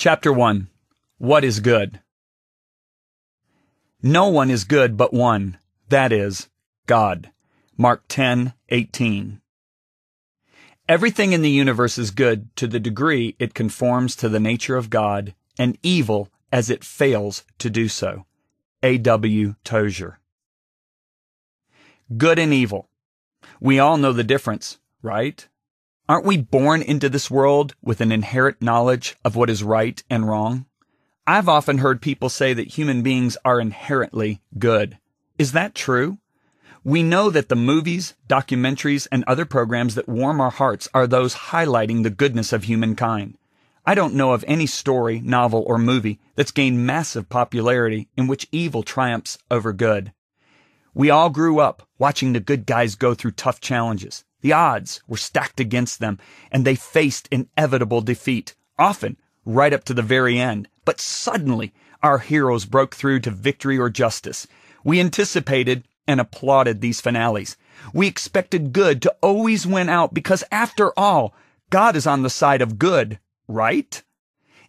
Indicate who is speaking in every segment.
Speaker 1: Chapter 1. What is good? No one is good but one, that is, God. Mark 10:18. Everything in the universe is good to the degree it conforms to the nature of God, and evil as it fails to do so. A.W. Tozier. Good and evil. We all know the difference, right? Aren't we born into this world with an inherent knowledge of what is right and wrong? I've often heard people say that human beings are inherently good. Is that true? We know that the movies, documentaries, and other programs that warm our hearts are those highlighting the goodness of humankind. I don't know of any story, novel, or movie that's gained massive popularity in which evil triumphs over good. We all grew up watching the good guys go through tough challenges. The odds were stacked against them, and they faced inevitable defeat, often right up to the very end. But suddenly, our heroes broke through to victory or justice. We anticipated and applauded these finales. We expected good to always win out because, after all, God is on the side of good, right?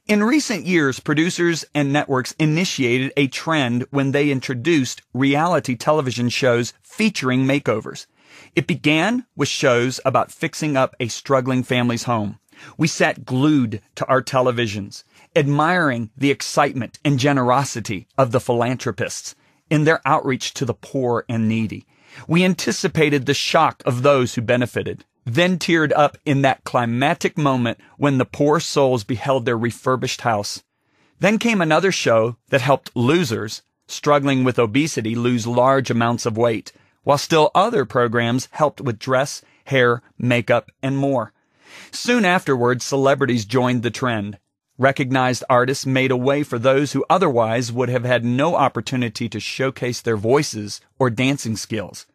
Speaker 1: In recent years, producers and networks initiated a trend when they introduced reality television shows featuring makeovers. It began with shows about fixing up a struggling family's home. We sat glued to our televisions, admiring the excitement and generosity of the philanthropists in their outreach to the poor and needy. We anticipated the shock of those who benefited, then teared up in that climactic moment when the poor souls beheld their refurbished house. Then came another show that helped losers struggling with obesity lose large amounts of weight, while still other programs helped with dress, hair, makeup, and more. Soon afterwards, celebrities joined the trend. Recognized artists made a way for those who otherwise would have had no opportunity to showcase their voices or dancing skills.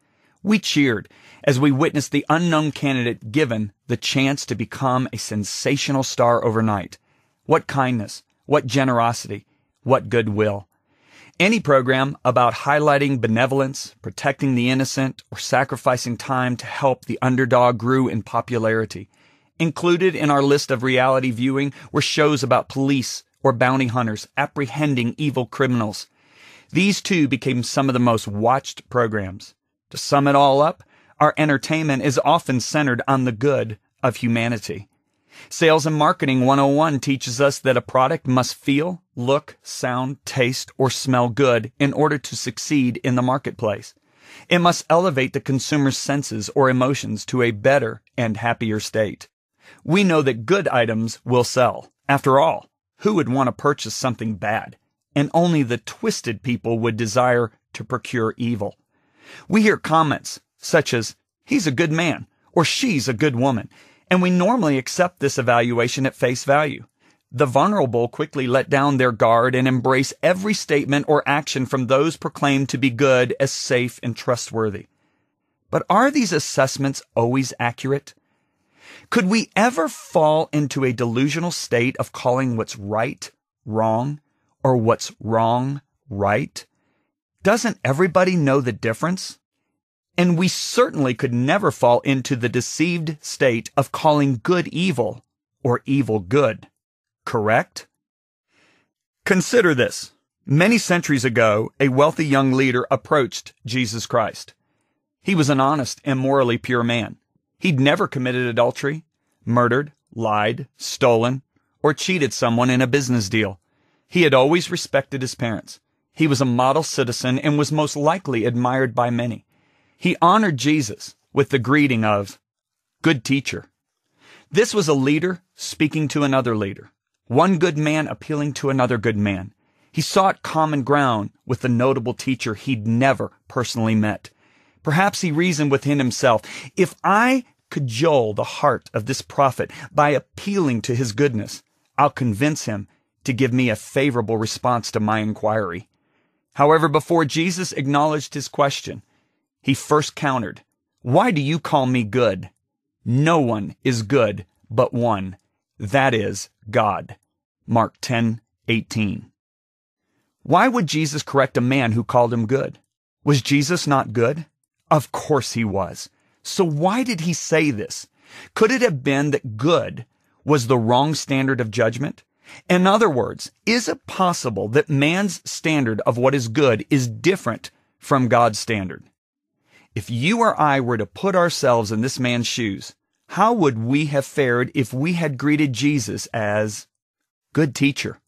Speaker 1: We cheered as we witnessed the unknown candidate given the chance to become a sensational star overnight. What kindness, what generosity, what goodwill. Any program about highlighting benevolence, protecting the innocent, or sacrificing time to help the underdog grew in popularity. Included in our list of reality viewing were shows about police or bounty hunters apprehending evil criminals. These too became some of the most watched programs. To sum it all up, our entertainment is often centered on the good of humanity. Sales and Marketing 101 teaches us that a product must feel, look, sound, taste, or smell good in order to succeed in the marketplace. It must elevate the consumer's senses or emotions to a better and happier state. We know that good items will sell. After all, who would want to purchase something bad? And only the twisted people would desire to procure evil. We hear comments such as, "He's a good man," or "She's a good woman," and we normally accept this evaluation at face value. The vulnerable quickly let down their guard and embrace every statement or action from those proclaimed to be good as safe and trustworthy. But are these assessments always accurate? Could we ever fall into a delusional state of calling what's right wrong, or what's wrong right? Doesn't everybody know the difference? And we certainly could never fall into the deceived state of calling good evil or evil good. Correct? Consider this. Many centuries ago, a wealthy young leader approached Jesus Christ. He was an honest and morally pure man. He'd never committed adultery, murdered, lied, stolen, or cheated someone in a business deal. He had always respected his parents. He was a model citizen and was most likely admired by many. He honored Jesus with the greeting of, "Good teacher." This was a leader speaking to another leader, one good man appealing to another good man. He sought common ground with the notable teacher he'd never personally met. Perhaps he reasoned within himself, if I cajole the heart of this prophet by appealing to his goodness, I'll convince him to give me a favorable response to my inquiry. However, before Jesus acknowledged his question, he first countered, "Why do you call me good? No one is good but one, that is, God." Mark 10:18. Why would Jesus correct a man who called him good? Was Jesus not good? Of course he was. So why did he say this? Could it have been that good was the wrong standard of judgment? In other words, is it possible that man's standard of what is good is different from God's standard? If you or I were to put ourselves in this man's shoes, how would we have fared if we had greeted Jesus as good teacher?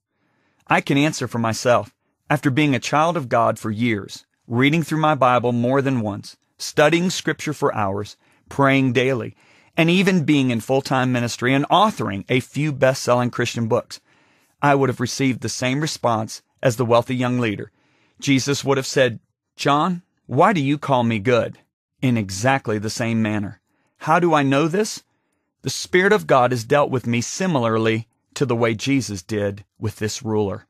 Speaker 1: I can answer for myself. After being a child of God for years, reading through my Bible more than once, studying Scripture for hours, praying daily, and even being in full-time ministry and authoring a few best-selling Christian books, I would have received the same response as the wealthy young leader. Jesus would have said, "John, why do you call me good?" in exactly the same manner. How do I know this? The Spirit of God has dealt with me similarly to the way Jesus did with this ruler.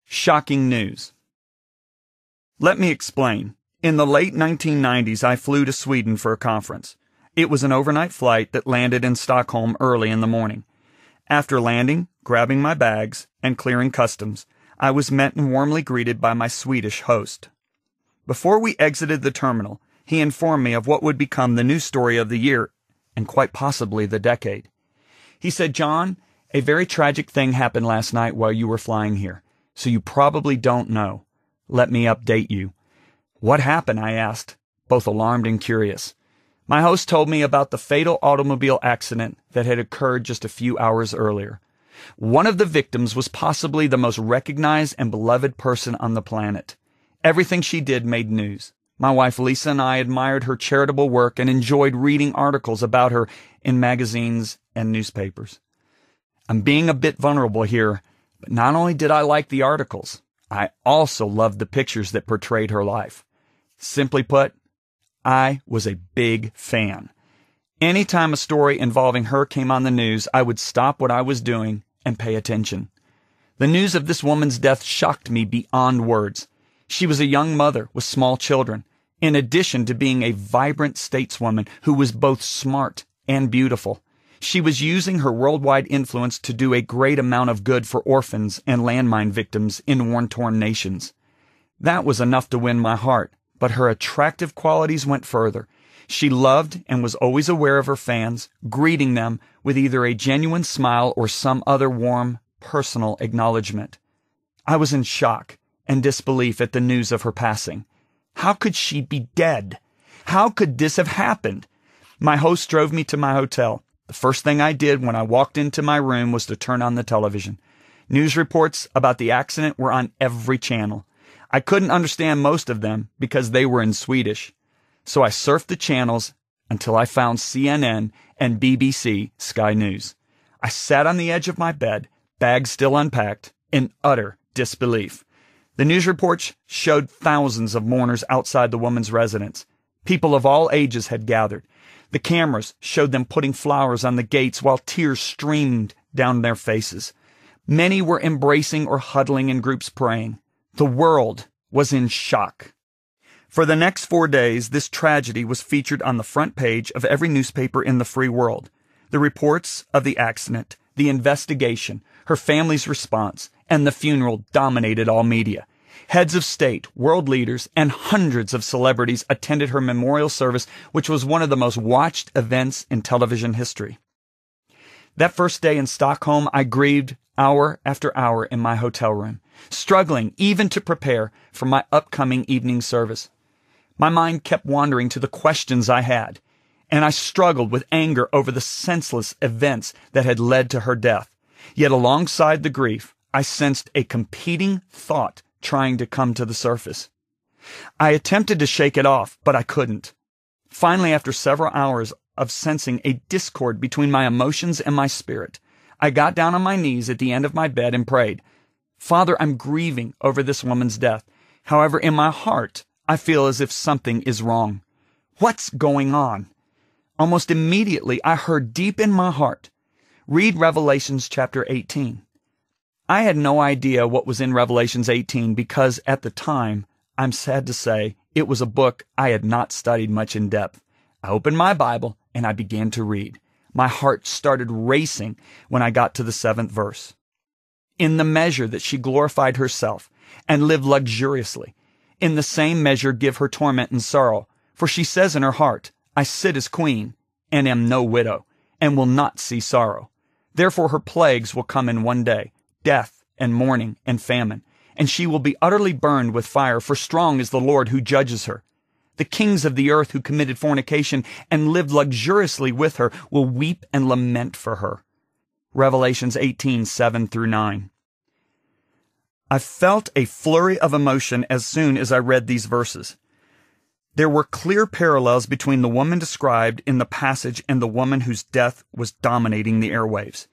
Speaker 1: Shocking news. Let me explain. In the late 1990s, I flew to Sweden for a conference. It was an overnight flight that landed in Stockholm early in the morning. After landing, grabbing my bags, and clearing customs, I was met and warmly greeted by my Swedish host. Before we exited the terminal, he informed me of what would become the news story of the year, and quite possibly the decade. He said, "John, a very tragic thing happened last night while you were flying here, so you probably don't know. Let me update you." "What happened?" I asked, both alarmed and curious. My host told me about the fatal automobile accident that had occurred just a few hours earlier. One of the victims was possibly the most recognized and beloved person on the planet. Everything she did made news. My wife Lisa and I admired her charitable work and enjoyed reading articles about her in magazines and newspapers. I'm being a bit vulnerable here, but not only did I like the articles, I also loved the pictures that portrayed her life. Simply put, I was a big fan. Anytime a story involving her came on the news, I would stop what I was doing and pay attention. The news of this woman's death shocked me beyond words. She was a young mother with small children, in addition to being a vibrant stateswoman who was both smart and beautiful. She was using her worldwide influence to do a great amount of good for orphans and landmine victims in war-torn nations. That was enough to win my heart, but her attractive qualities went further. She loved and was always aware of her fans, greeting them with either a genuine smile or some other warm, personal acknowledgement. I was in shock and disbelief at the news of her passing. How could she be dead? How could this have happened? My host drove me to my hotel. The first thing I did when I walked into my room was to turn on the television. News reports about the accident were on every channel. I couldn't understand most of them because they were in Swedish. So I surfed the channels until I found CNN and BBC Sky News. I sat on the edge of my bed, bags still unpacked, in utter disbelief. The news reports showed thousands of mourners outside the woman's residence. People of all ages had gathered. The cameras showed them putting flowers on the gates while tears streamed down their faces. Many were embracing or huddling in groups praying. The world was in shock. For the next 4 days, this tragedy was featured on the front page of every newspaper in the free world. The reports of the accident, the investigation, her family's response, and the funeral dominated all media. Heads of state, world leaders, and hundreds of celebrities attended her memorial service, which was one of the most watched events in television history. That first day in Stockholm, I grieved hour after hour in my hotel room, struggling even to prepare for my upcoming evening service. My mind kept wandering to the questions I had, and I struggled with anger over the senseless events that had led to her death. Yet alongside the grief, I sensed a competing thought trying to come to the surface. I attempted to shake it off, but I couldn't. Finally, after several hours of sensing a discord between my emotions and my spirit, I got down on my knees at the end of my bed and prayed, "Father, I'm grieving over this woman's death. However, in my heart, I feel as if something is wrong. What's going on?" Almost immediately, I heard deep in my heart, "Read Revelations chapter 18. I had no idea what was in Revelations 18 because at the time, I'm sad to say, it was a book I had not studied much in depth. I opened my Bible and I began to read. My heart started racing when I got to the 7th verse. "In the measure that she glorified herself and lived luxuriously, in the same measure give her torment and sorrow. For she says in her heart, I sit as queen and am no widow, and will not see sorrow. Therefore her plagues will come in one day, death and mourning and famine, and she will be utterly burned with fire, for strong is the Lord who judges her. The kings of the earth who committed fornication and lived luxuriously with her will weep and lament for her. Revelations 18:7-9. I felt a flurry of emotion as soon as I read these verses. There were clear parallels between the woman described in the passage and the woman whose death was dominating the airwaves.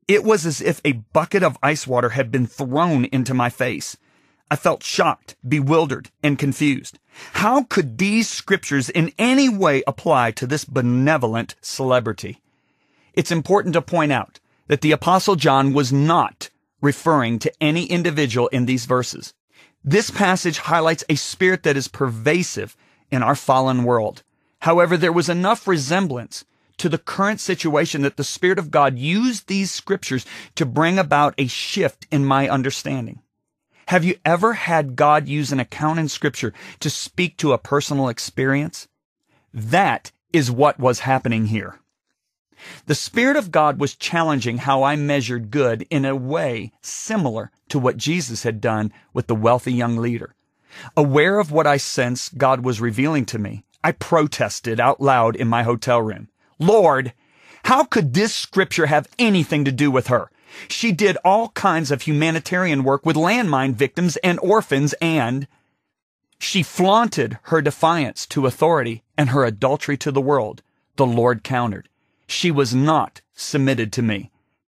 Speaker 1: It was as if a bucket of ice water had been thrown into my face. I felt shocked, bewildered, and confused. How could these scriptures in any way apply to this benevolent celebrity? It's important to point out that the Apostle John was not referring to any individual in these verses. This passage highlights a spirit that is pervasive in our fallen world. However, there was enough resemblance to the current situation that the Spirit of God used these scriptures to bring about a shift in my understanding. Have you ever had God use an account in Scripture to speak to a personal experience? That is what was happening here. The Spirit of God was challenging how I measured good in a way similar to what Jesus had done with the wealthy young leader. Aware of what I sensed God was revealing to me, I protested out loud in my hotel room. Lord, how could this scripture have anything to do with her? She did all kinds of humanitarian work with landmine victims and orphans, and she flaunted her defiance to authority and her adultery to the world. The Lord countered. She was not submitted to me.